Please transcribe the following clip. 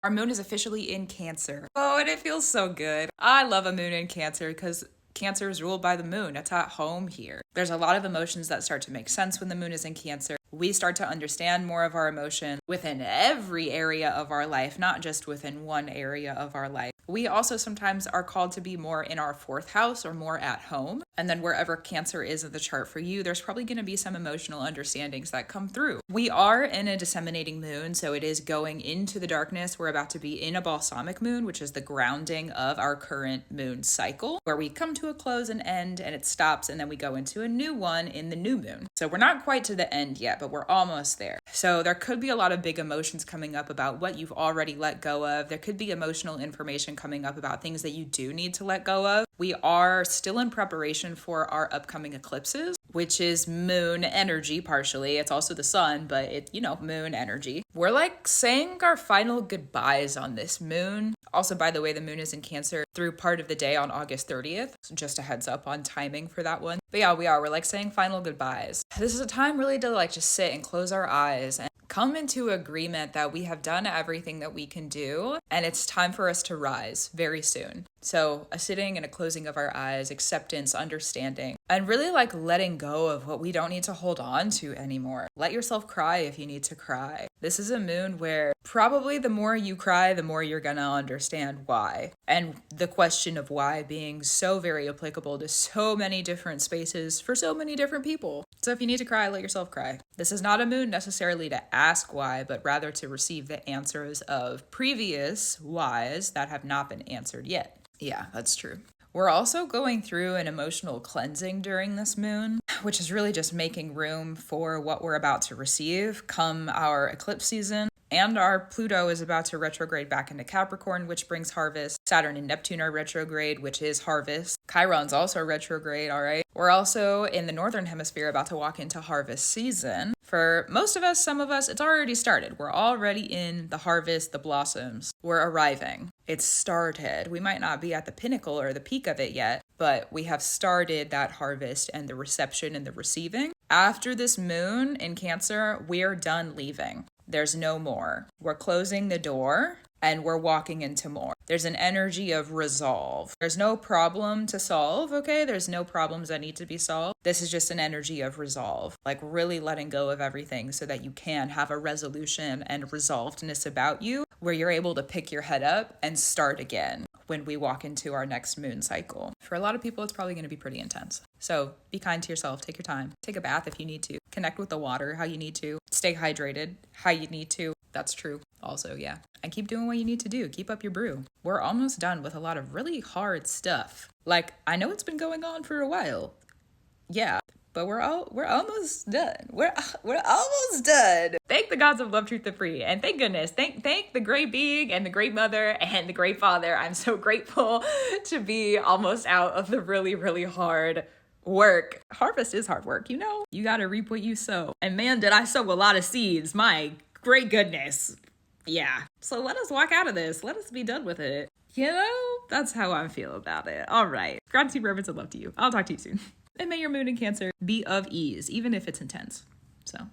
Our moon is officially in Cancer. Oh, and it feels so good. I love a moon in Cancer because Cancer is ruled by the moon. It's at home here. There's a lot of emotions that start to make sense when the moon is in Cancer. We start to understand more of our emotion within every area of our life, not just within one area of our life. We also sometimes are called to be more in our fourth house or more at home. And then wherever Cancer is in the chart for you, there's probably going to be some emotional understandings that come through. We are in a disseminating moon, so it is going into the darkness. We're about to be in a balsamic moon, which is the grounding of our current moon cycle, where we come to a close and end and it stops, and then we go into a new one in the new moon. So we're not quite to the end yet, but we're almost there. So there could be a lot of big emotions coming up about what you've already let go of. There could be emotional information coming up about things that you do need to let go of. We are still in preparation for our upcoming eclipses, which is moon energy partially. It's also the sun, but moon energy. We're like saying our final goodbyes on this moon. Also, by the way, the moon is in Cancer through part of the day on August 30th. So just a heads up on timing for that one. But yeah, we're like saying final goodbyes. This is a time really to like just sit and close our eyes and come into agreement that we have done everything that we can do, and it's time for us to rise very soon. So a sitting and a closing of our eyes, acceptance, understanding, and really like letting go of what we don't need to hold on to anymore. Let yourself cry if you need to cry. This is a moon where probably the more you cry, the more you're gonna understand why. And the question of why being so very applicable to so many different spaces for so many different people. So if you need to cry, let yourself cry. This is not a moon necessarily to ask why, but rather to receive the answers of previous whys that have not been answered yet. Yeah, that's true. We're also going through an emotional cleansing during this moon, which is really just making room for what we're about to receive come our eclipse season. And our Pluto is about to retrograde back into Capricorn, which brings harvest. Saturn and Neptune are retrograde, which is harvest. Chiron's also retrograde, all right? We're also in the Northern Hemisphere about to walk into harvest season. For most of us, some of us, it's already started. We're already in the harvest, the blossoms. We're arriving. It's started. We might not be at the pinnacle or the peak of it yet, but we have started that harvest and the reception and the receiving. After this moon in Cancer, we're done leaving. There's no more. We're closing the door and we're walking into more. There's an energy of resolve. There's no problem to solve, okay? There's no problems that need to be solved. This is just an energy of resolve, like really letting go of everything so that you can have a resolution and resolvedness about you where you're able to pick your head up and start again when we walk into our next moon cycle. For a lot of people, it's probably going to be pretty intense. So be kind to yourself. Take your time. Take a bath if you need to. Connect with the water how you need to. Stay hydrated how you need to. That's true. Also, yeah. And keep doing what you need to do. Keep up your brew. We're almost done with a lot of really hard stuff. Like, I know it's been going on for a while. Yeah. But we're almost done. We're almost done. Thank the gods of love, truth, and free. And thank goodness. Thank the great being and the great mother and the great father. I'm so grateful to be almost out of the really, really hard work. Harvest is hard work, you know? You gotta reap what you sow. And man, did I sow a lot of seeds. My great goodness. Yeah. So let us walk out of this. Let us be done with it. You know? That's how I feel about it. All right. Gratitude, reverence, and love to you. I'll talk to you soon. And may your moon in Cancer be of ease, even if it's intense. So.